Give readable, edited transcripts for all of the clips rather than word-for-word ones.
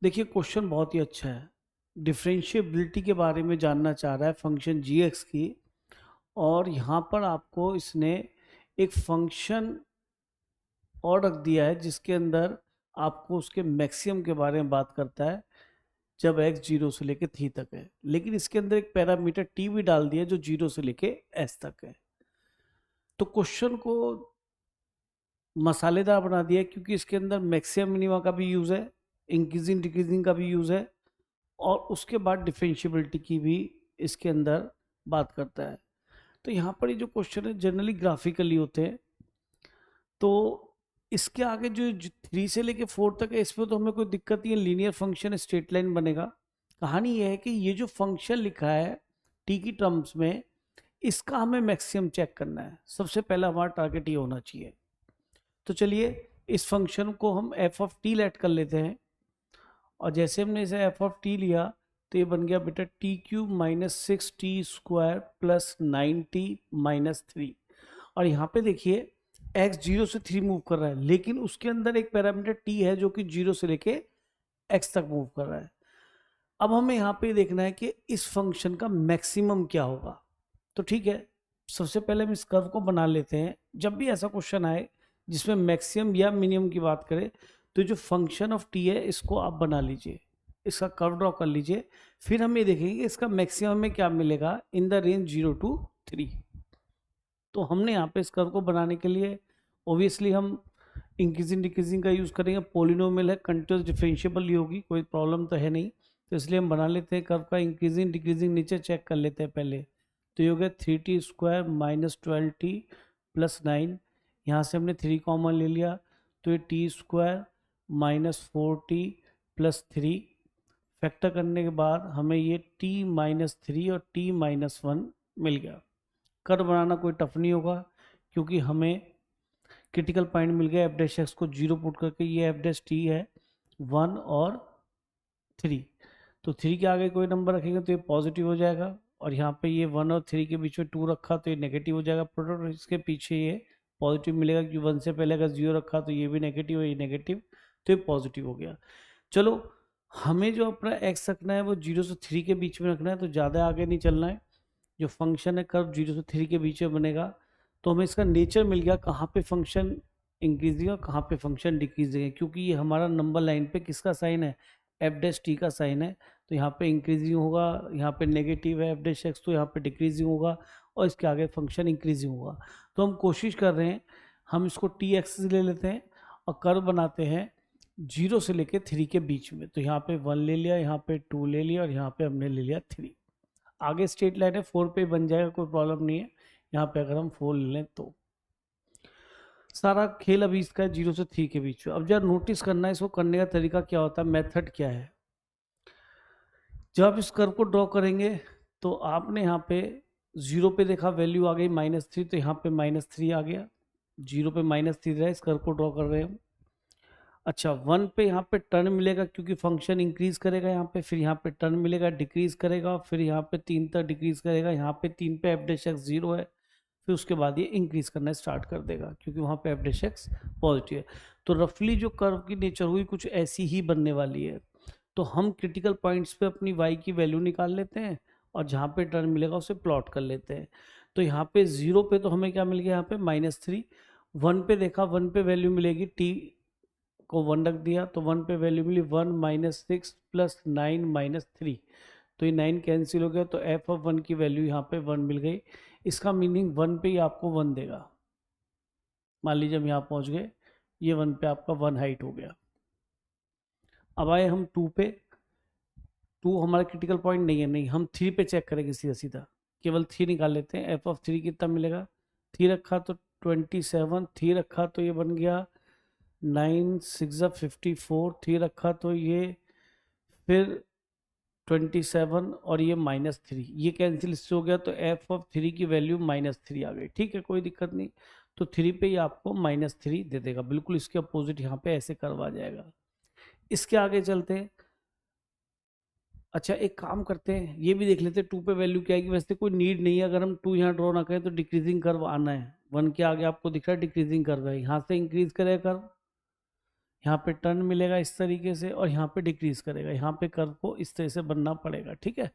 देखिए क्वेश्चन बहुत ही अच्छा है। डिफरेंशिएबिलिटी के बारे में जानना चाह रहा है फंक्शन जी एक्स की। और यहाँ पर आपको इसने एक फंक्शन और रख दिया है जिसके अंदर आपको उसके मैक्सिमम के बारे में बात करता है जब x जीरो से लेके थी तक है, लेकिन इसके अंदर एक पैरामीटर t भी डाल दिया जो जीरो से लेके s तक है। तो क्वेश्चन को मसालेदार बना दिया है क्योंकि इसके अंदर मैक्सिमम मिनिमा का भी यूज़ है, इंक्रीजिंग डिक्रीजिंग का भी यूज़ है, और उसके बाद डिफरेंशिएबिलिटी की भी इसके अंदर बात करता है। तो यहाँ पर ये जो क्वेश्चन है जनरली ग्राफिकली होते हैं। तो इसके आगे जो 3 से लेके 4 तक है इसमें तो हमें कोई दिक्कत नहीं है, लीनियर फंक्शन स्ट्रेट लाइन बनेगा। कहानी ये है कि ये जो फंक्शन लिखा है टी की टर्म्स में, इसका हमें मैक्सिमम चेक करना है। सबसे पहला हमारा टारगेट ये होना चाहिए। तो चलिए इस फंक्शन को हम एफ ऑफ टी लेट कर लेते हैं, और जैसे हमने इसे एफ ऑफ टी लिया तो ये बन गया बेटा T cube minus 6t² plus 9t minus 3। और यहाँ पे देखिए x 0 से 3 मूव कर रहा है, लेकिन उसके अंदर एक पैरामीटर t है जो कि 0 से लेके x तक मूव कर रहा है। अब हमें यहाँ पे देखना है कि इस फंक्शन का मैक्सिमम क्या होगा। तो ठीक है, सबसे पहले हम इस कर्व को बना लेते हैं। जब भी ऐसा क्वेश्चन आए जिसमें मैक्सिमम या मिनिमम की बात करें तो जो फंक्शन ऑफ टी है इसको आप बना लीजिए, इसका कर्व ड्रॉ कर लीजिए। फिर हम ये देखेंगे कि इसका मैक्सिमम में क्या मिलेगा इन द रेंज 0 to 3। तो हमने यहाँ पे इस कर्व को बनाने के लिए ओबियसली हम इंक्रीजिंग डिक्रीजिंग का यूज़ करेंगे। पॉलिनोमियल है, कंटिन्यूअस डिफरेंशिएबल ही होगी, कोई प्रॉब्लम तो है नहीं। तो इसलिए हम बना लेते हैं कर्व का इंक्रीजिंग डिक्रीजिंग, नीचे चेक कर लेते हैं पहले। तो ये हो गया 3t² माइनस 12t प्लस 9। यहाँ से हमने 3 कॉमन ले लिया तो ये t² minus 4t plus 3। Factor करने के बाद हमें ये t माइनस 3 और t माइनस 1 मिल गया। कर्व बनाना कोई टफ नहीं होगा क्योंकि हमें क्रिटिकल पॉइंट मिल गया। एफ डैश एक्स को 0 पुट करके ये एफ डैश टी है 1 और 3। तो 3 के आगे कोई नंबर रखेंगे तो ये पॉजिटिव हो जाएगा, और यहाँ पे ये 1 और 3 के बीच में 2 रखा तो ये नेगेटिव हो जाएगा प्रोडक्ट। इसके पीछे ये पॉजिटिव मिलेगा क्योंकि 1 से पहले अगर 0 रखा तो ये भी नेगेटिव है, ये नेगेटिव, तो ये पॉजिटिव हो गया। चलो हमें जो अपना एक्स रखना है वो 0 से 3 के बीच में रखना है, तो ज़्यादा आगे नहीं चलना है। जो फंक्शन है कर्व 0 से 3 के बीच में बनेगा। तो हमें इसका नेचर मिल गया कहाँ पे फंक्शन इंक्रीजिंग और कहाँ पे फंक्शन डिक्रीजिंग है, क्योंकि ये हमारा नंबर लाइन पे किसका साइन है, एफ डैश टी का साइन है। तो यहाँ पे इंक्रीजिंग होगा, यहाँ पे नेगेटिव है एफ डैश एक्स, तो यहाँ पे डिक्रीजिंग होगा, और इसके आगे फंक्शन इंक्रीजिंग होगा। तो हम कोशिश कर रहे हैं, हम इसको टी एक्सिस ले लेते हैं और कर्व बनाते हैं 0 से लेके 3 के बीच में। तो यहाँ पे 1 ले लिया, यहाँ पे 2 ले लिया, और यहाँ पे हमने ले लिया 3। आगे स्ट्रेट लाइन है 4 पे बन जाएगा, कोई प्रॉब्लम नहीं है। यहाँ पे अगर हम 4 ले लें तो सारा खेल अभी इसका 0 से 3 के बीच में। अब जब नोटिस करना है इसको करने का तरीका क्या होता है, मेथड क्या है। जब आप इस कर्व को ड्रॉ करेंगे तो आपने यहाँ पे 0 पे देखा वैल्यू आ गई -3, तो यहाँ पे -3 आ गया। 0 पे -3 रहा, इस कर्व को ड्रॉ कर रहे हैं हम। अच्छा 1 पे यहाँ पे टर्न मिलेगा क्योंकि फंक्शन इंक्रीज करेगा यहाँ पे, फिर यहाँ पे टर्न मिलेगा डिक्रीज करेगा, फिर यहाँ पे 3 तक डिक्रीज करेगा। यहाँ पे 3 पे एफ डैश एक्स 0 है, फिर उसके बाद ये इंक्रीज करना स्टार्ट कर देगा क्योंकि वहाँ पे एफ डैश एक्स पॉजिटिव है। तो रफली जो कर्व की नेचर हुई कुछ ऐसी ही बनने वाली है। तो हम क्रिटिकल पॉइंट्स पे अपनी y की वैल्यू निकाल लेते हैं और जहाँ पे टर्न मिलेगा उसे प्लॉट कर लेते हैं। तो यहाँ पे 0 पे तो हमें क्या मिल गया, यहाँ पे -3। 1 पे देखा, 1 पे वैल्यू मिलेगी, t को 1 रख दिया तो 1 पे वैल्यू मिली 1 - 6 प्लस 9 - 3। तो ये 9 कैंसिल हो गया, तो एफ ऑफ 1 की वैल्यू यहाँ पे 1 मिल गई। इसका मीनिंग 1 पे ही आपको 1 देगा। मान लीजिए हम यहाँ पहुँच गए, ये 1 पे आपका 1 हाइट हो गया। अब आए हम 2 पे। 2 हमारा क्रिटिकल पॉइंट नहीं है, नहीं, हम 3 पे चेक करेंगे सीधा सीधा, केवल 3 निकाल लेते हैं। एफ ऑफ 3 कितना मिलेगा, 3 रखा तो 27, 3 रखा तो ये बन गया 9 6 54, 3 रखा तो ये फिर 27 और ये -3, ये कैंसिल इससे हो गया, तो एफ ऑफ 3 की वैल्यू -3 आ गई। ठीक है, कोई दिक्कत नहीं। तो 3 पे ही आपको -3 दे देगा, बिल्कुल इसके अपोजिट यहाँ पे ऐसे करवा जाएगा। इसके आगे चलते हैं। अच्छा एक काम करते हैं, ये भी देख लेते हैं 2 पे वैल्यू क्या आएगी। वैसे कोई नीड नहीं है, अगर हम 2 यहाँ ड्रॉ ना करें तो डिक्रीजिंग कर्व आना है। 1 के आगे आपको दिख रहा है डिक्रीजिंग कर्व है, यहाँ से इंक्रीज करेगा कर्व, यहाँ पे टर्न मिलेगा इस तरीके से और यहाँ पे डिक्रीज करेगा, यहाँ पे कर्व को इस तरह से बनना पड़ेगा, ठीक है।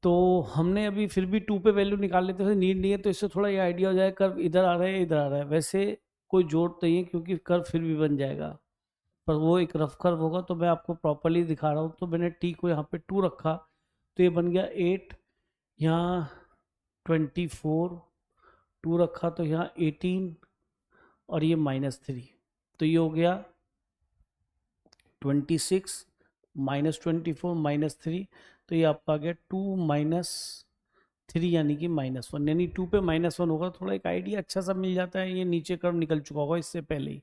तो हमने अभी फिर भी 2 पे वैल्यू निकाल लेते हैं, नीड नहीं है, तो इससे थोड़ा ये आइडिया हो जाए कर्व इधर आ रहा है इधर आ रहा है। वैसे कोई जोड़ नहीं है क्योंकि कर्व फिर भी बन जाएगा, पर वो एक रफ कर्व होगा। तो मैं आपको प्रॉपरली दिखा रहा हूँ। तो मैंने टी को यहाँ पे 2 रखा तो ये बन गया 8, यहाँ 24, 2 रखा तो यहाँ 18 और ये -3, तो ये हो गया 26 -24 -3, तो ये आपका आ गया 2 -3 यानी कि -1, यानी 2 पे -1 होगा। थोड़ा एक आइडिया अच्छा सा मिल जाता है। ये नीचे कर्व निकल चुका होगा इससे पहले ही,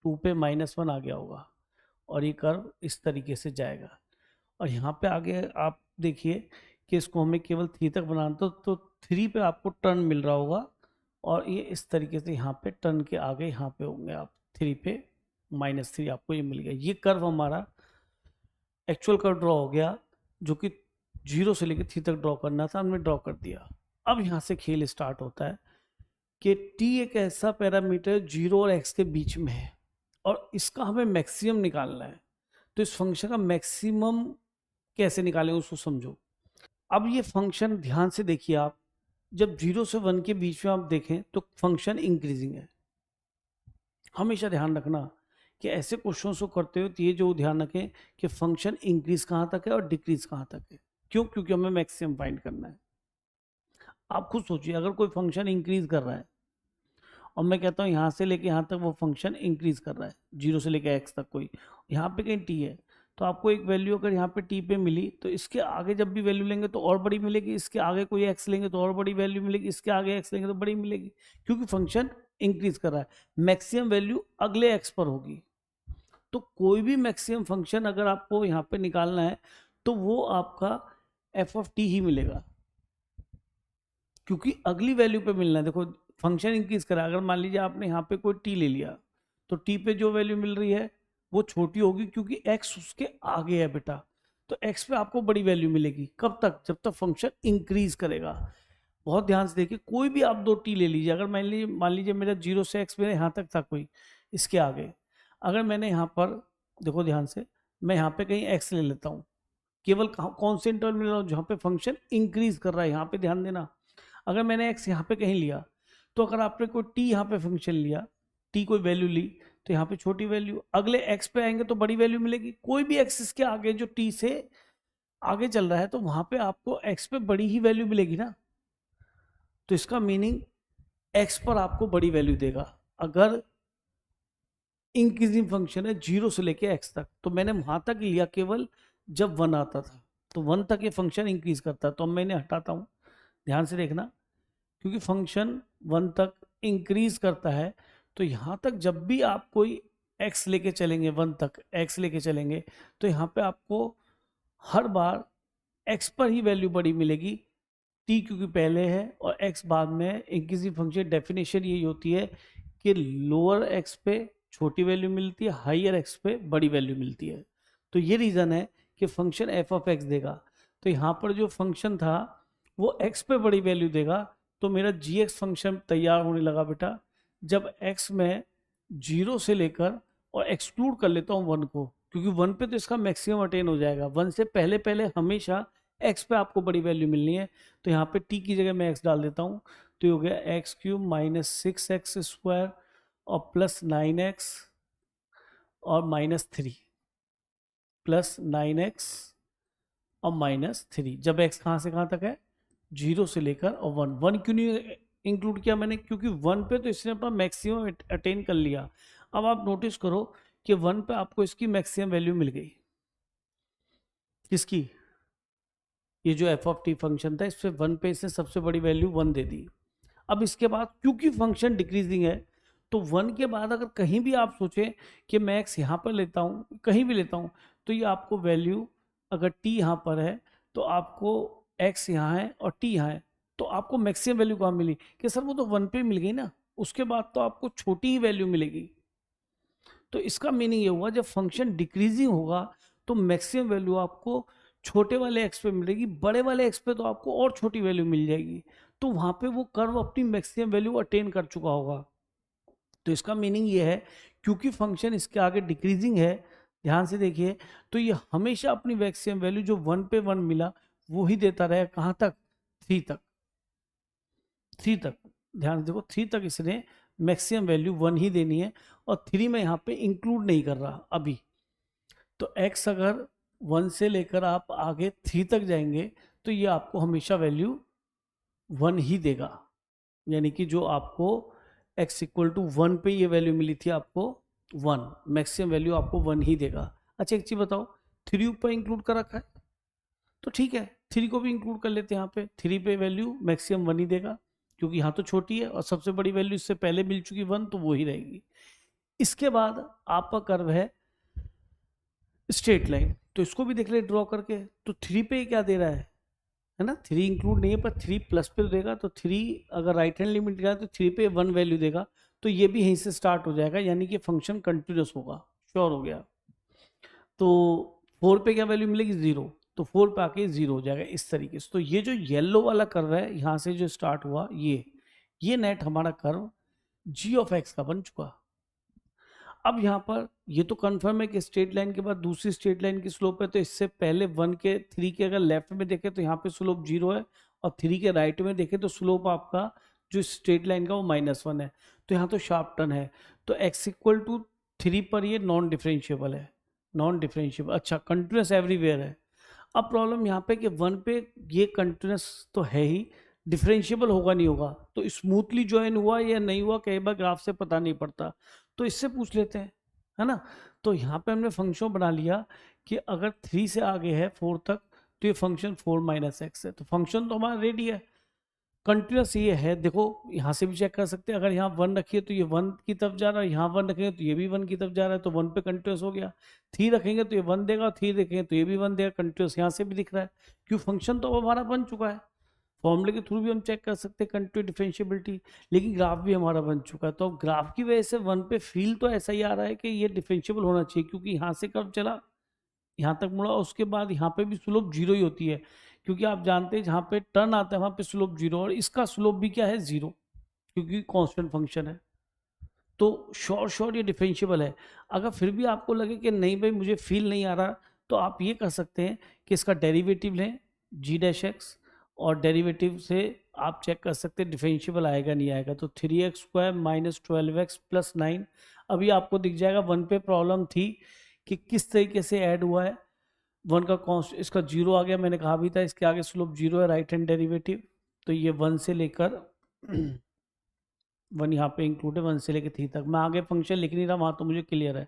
2 पे -1 आ गया होगा और ये कर्व इस तरीके से जाएगा। और यहाँ पे आगे आप देखिए कि इसको हमें केवल 3 तक बनाना, तो 3 पे आपको टर्न मिल रहा होगा और ये इस तरीके से यहाँ पे टर्न के आगे यहाँ पे होंगे आप 3 पे -3 आपको ये मिल गया। ये कर्व हमारा एक्चुअल कर्व ड्रॉ हो गया, जो कि 0 से लेकर 3 तक ड्रॉ करना था, हमने ड्रॉ कर दिया। अब यहाँ से खेल स्टार्ट होता है कि t एक ऐसा पैरामीटर 0 और x के बीच में है और इसका हमें मैक्सिमम निकालना है। तो इस फंक्शन का मैक्सिमम कैसे निकालें उसको समझो। अब ये फंक्शन ध्यान से देखिए आप, जब 0 से 1 के बीच में आप देखें तो फंक्शन इंक्रीजिंग है। हमेशा ध्यान रखना कि ऐसे क्वेश्चंस को करते हो तो ये जो ध्यान रखें कि फंक्शन इंक्रीज कहाँ तक है और डिक्रीज कहाँ तक है। क्यों? क्योंकि हमें मैक्सिमम फाइंड करना है। आप खुद सोचिए, अगर कोई फंक्शन इंक्रीज कर रहा है और मैं कहता हूँ यहाँ से लेके यहाँ तक वो फंक्शन इंक्रीज कर रहा है, 0 से लेके x तक, कोई यहाँ पे कहीं t है, तो आपको एक वैल्यू अगर यहाँ पे t पे मिली तो इसके आगे जब भी वैल्यू लेंगे तो और बड़ी मिलेगी, इसके आगे कोई x लेंगे तो और बड़ी वैल्यू मिलेगी, इसके आगे x लेंगे तो बड़ी मिलेगी, क्योंकि फंक्शन इंक्रीज कर रहा है। मैक्सिमम वैल्यू अगले x पर होगी। तो कोई भी मैक्सिमम फंक्शन अगर आपको यहाँ पे निकालना है तो वो आपका f ऑफ t ही मिलेगा, क्योंकि अगली वैल्यू पे मिलना है। देखो फंक्शन इंक्रीज करा, अगर मान लीजिए आपने यहाँ पे कोई t ले लिया तो t पे जो वैल्यू मिल रही है वो छोटी होगी क्योंकि x उसके आगे है बेटा। तो x पे आपको बड़ी वैल्यू मिलेगी। कब तक? जब तक फंक्शन इंक्रीज करेगा। बहुत ध्यान से देखिए, कोई भी आप 2 t ले लीजिए। अगर मान लीजिए मेरा 0 से x मेरे यहाँ तक था, कोई इसके आगे, अगर मैंने यहाँ पर, देखो ध्यान से, मैं यहाँ पे कहीं x ले लेता हूँ, केवल कौन से इंटरवल में ले रहा हूँ? जहाँ पे फंक्शन इंक्रीज कर रहा है, यहाँ पे ध्यान देना। अगर मैंने x यहाँ पे कहीं लिया तो अगर आपने कोई t यहाँ पे फंक्शन लिया, t कोई वैल्यू ली, तो यहाँ पे छोटी वैल्यू, अगले x पे आएंगे तो बड़ी वैल्यू मिलेगी। कोई भी x इसके आगे जो t से आगे चल रहा है तो वहां पे आपको x पे बड़ी ही वैल्यू मिलेगी ना। तो इसका मीनिंग x पर आपको बड़ी वैल्यू देगा अगर इंक्रीजिंग फंक्शन है 0 से लेके x तक। तो मैंने वहां तक लिया केवल जब 1 आता था, तो 1 तक ये फंक्शन इंक्रीज करता है। तो अब मैंने हटाता हूं, ध्यान से देखना, क्योंकि फंक्शन 1 तक इंक्रीज करता है। तो यहाँ तक जब भी आप कोई x लेके चलेंगे, 1 तक x लेके चलेंगे, तो यहाँ पे आपको हर बार x पर ही वैल्यू बड़ी मिलेगी, t क्योंकि पहले है और x बाद में है। इंक्रीजिंग फंक्शन डेफिनेशन यही होती है कि लोअर x पे छोटी वैल्यू मिलती है, हाइयर x पे बड़ी वैल्यू मिलती है। तो ये रीज़न है कि फंक्शन f ऑफ x देगा। तो यहाँ पर जो फंक्शन था वो x पे बड़ी वैल्यू देगा। तो मेरा gx फंक्शन तैयार होने लगा बेटा, जब x में 0 से लेकर, और एक्सक्लूड कर लेता हूँ 1 को, क्योंकि 1 पे तो इसका मैक्सिमम अटेन हो जाएगा। 1 से पहले पहले हमेशा x पे आपको बड़ी वैल्यू मिलनी है। तो यहाँ पे t की जगह मैं x डाल देता हूँ, तो ये हो गया x³ - 6x² और प्लस 9x और -3 प्लस 9x और -3। जब x कहाँ से कहाँ तक है? 0 से लेकर और 1। 1 क्यों नहीं इंक्लूड किया मैंने? क्योंकि 1 पे तो इसने अपना मैक्सिमम अटेन कर लिया। अब आप नोटिस करो कि 1 पे आपको इसकी मैक्सिमम वैल्यू मिल गई। किसकी? ये जो f ऑफ t फंक्शन था, इस पे 1 पे इसने सबसे बड़ी वैल्यू 1 दे दी। अब इसके बाद क्योंकि फंक्शन डिक्रीजिंग है, तो 1 के बाद अगर कहीं भी आप सोचें कि मैं x यहाँ पर लेता हूँ, कहीं भी लेता हूँ, तो ये आपको वैल्यू, अगर t यहाँ पर है तो आपको x यहाँ है और t यहाँ है, तो आपको मैक्सिमम वैल्यू कहाँ मिली? कि सर वो तो 1 पे मिल गई ना, उसके बाद तो आपको छोटी ही वैल्यू मिलेगी। तो इसका मीनिंग ये हुआ, जब फंक्शन डिक्रीजिंग होगा तो मैक्सिमम वैल्यू आपको छोटे वाले x पे मिलेगी, बड़े वाले x पे तो आपको और छोटी वैल्यू मिल जाएगी। तो वहां पे वो कर्व अपनी मैक्सिमम वैल्यू अटेन कर चुका होगा। तो इसका मीनिंग ये है क्योंकि फंक्शन इसके आगे डिक्रीजिंग है, ध्यान से देखिए, तो ये हमेशा अपनी मैक्सिमम वैल्यू जो 1 पे 1 मिला वो ही देता रहेगा। कहाँ तक? 3 तक, 3 तक, ध्यान से देखो 3 तक इसने मैक्सिमम वैल्यू 1 ही देनी है, और 3 में यहाँ पे इंक्लूड नहीं कर रहा अभी। तो x अगर 1 से लेकर आप आगे 3 तक जाएंगे तो ये आपको हमेशा वैल्यू 1 ही देगा, यानी कि जो आपको x इक्वल टू 1 पे ये वैल्यू मिली थी आपको 1, मैक्सिमम वैल्यू आपको 1 ही देगा। अच्छा एक चीज बताओ, 3 ऊपर इंक्लूड कर रखा है तो ठीक है, 3 को भी इंक्लूड कर लेते हैं। यहाँ पे 3 पे वैल्यू मैक्सिमम 1 ही देगा, क्योंकि यहाँ तो छोटी है और सबसे बड़ी वैल्यू इससे पहले मिल चुकी 1, तो वो ही रहेगी। इसके बाद आपका कर्व है स्ट्रेट लाइन, तो इसको भी देख ले ड्रॉ करके। तो 3 पे क्या दे रहा है ना, 3 इंक्लूड नहीं है पर 3 प्लस पे देगा, तो 3 अगर राइट हैंड लिमिट गया तो 3 पे 1 वैल्यू देगा, तो ये भी यहीं से स्टार्ट हो जाएगा, यानी कि फंक्शन कंटिन्यूस होगा, श्योर हो गया। तो 4 पे क्या वैल्यू मिलेगी? 0, तो 4 पे आके 0 हो जाएगा इस तरीके से। तो ये जो येलो वाला कर्व है यहाँ से जो स्टार्ट हुआ, ये नेट हमारा कर्व g ऑफ x का बन चुका। अब यहाँ पर ये तो कंफर्म है कि स्ट्रेट लाइन के बाद दूसरी स्ट्रेट लाइन की स्लोप है, तो इससे पहले 1 के 3 के अगर लेफ्ट में देखें तो यहाँ पे स्लोप 0 है, और 3 के राइट में देखें तो स्लोप आपका जो स्ट्रेट लाइन का वो -1 है, तो यहाँ तो शार्प टर्न है। तो x इक्वल टू 3 पर ये नॉन डिफरेंशिएबल है, नॉन डिफरेंशिएबल। अच्छा, कंटिन्यूस एवरीवेयर है। अब प्रॉब्लम यहाँ पे कि 1 पे ये कंटिन्यूस तो है ही, डिफरेंशिएबल होगा नहीं होगा, तो स्मूथली ज्वाइन हुआ या नहीं हुआ कई बार ग्राफ से पता नहीं पड़ता, तो इससे पूछ लेते हैं, है ना। तो यहाँ पे हमने फंक्शन बना लिया कि अगर 3 से आगे है 4 तक तो ये फंक्शन 4 - x है, तो फंक्शन तो हमारा रेडी है, कंटिन्यूस ये है। देखो यहाँ से भी चेक कर सकते हैं, अगर यहाँ 1 रखिए तो ये 1 की तरफ जा रहा है, यहाँ 1 रखेंगे तो ये भी 1 की तरफ जा रहा है, तो 1 पे कंटिन्यूस हो गया। 3 रखेंगे तो ये 1 देगा, 3 रखेंगे तो ये भी 1 देगा, कंटिन्यूस यहाँ से भी दिख रहा है, क्यों फंक्शन तो हमारा बन चुका है। फॉर्मूले के थ्रू भी हम चेक कर सकते हैं कंटिन्यूस डिफरेंशिएबिलिटी, लेकिन ग्राफ भी हमारा बन चुका है। तो अब ग्राफ की वजह से 1 पे फील तो ऐसा ही आ रहा है कि ये डिफरेंशिएबल होना चाहिए, क्योंकि यहाँ से कर्व चला, यहाँ तक मुड़ा, उसके बाद यहाँ पे भी स्लोप 0 ही होती है, क्योंकि आप जानते हैं जहाँ पे टर्न आता है वहाँ पे स्लोप 0, और इसका स्लोप भी क्या है? 0, क्योंकि कांस्टेंट फंक्शन है। तो श्योर ये डिफरेंशिएबल है। अगर फिर भी आपको लगे कि नहीं भाई मुझे फील नहीं आ रहा, तो आप ये कर सकते हैं कि इसका डेरिवेटिव लें g-x, और डेरिवेटिव से आप चेक कर सकते हैं डिफरेंशिएबल आएगा नहीं आएगा। तो 3x² - 12x + 9, अभी आपको दिख जाएगा। 1 पे प्रॉब्लम थी कि किस तरीके से ऐड हुआ है, 1 का कॉन्स्ट, इसका 0 आ गया, मैंने कहा भी था इसके आगे स्लोप 0 है, राइट हैंड डेरिवेटिव। तो ये 1 से लेकर 1 यहाँ पे इंक्लूड है, 1 से लेकर 3 तक। मैं आगे फंक्शन लिख नहीं रहा, वहाँ तो मुझे क्लियर है।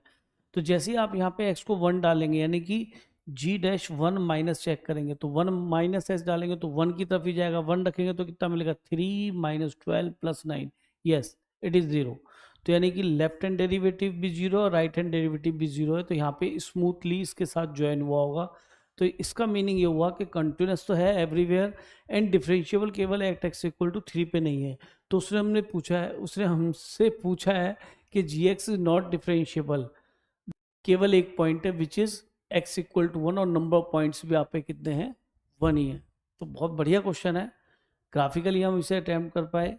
तो जैसे ही आप यहाँ पे x को 1 डालेंगे, यानी कि g-1 माइनस चेक करेंगे, तो 1 - s डालेंगे तो 1 की तरफ ही जाएगा, 1 रखेंगे तो कितना मिलेगा? 3 - 12 + 9, यस इट इज़ 0। तो यानी कि लेफ्ट हैंड डेरिवेटिव भी 0 और राइट हैंड डेरिवेटिव भी 0 है, तो यहाँ पे स्मूथली इसके साथ ज्वाइन हुआ होगा। तो इसका मीनिंग ये हुआ कि कंटिन्यूस तो है एवरीवेयर, एंड डिफरेंशिएबल केवल एट x इक्वल टू 3 पे नहीं है। तो उसने हमसे पूछा है कि g(x) इज नॉट डिफरेंशिएबल, केवल एक पॉइंट है which is x equal to 1, और नंबर ऑफ पॉइंट्स भी आप पे कितने हैं? 1 ही है। तो बहुत बढ़िया क्वेश्चन है, ग्राफिकली हम इसे अटैम्प्ट कर पाए।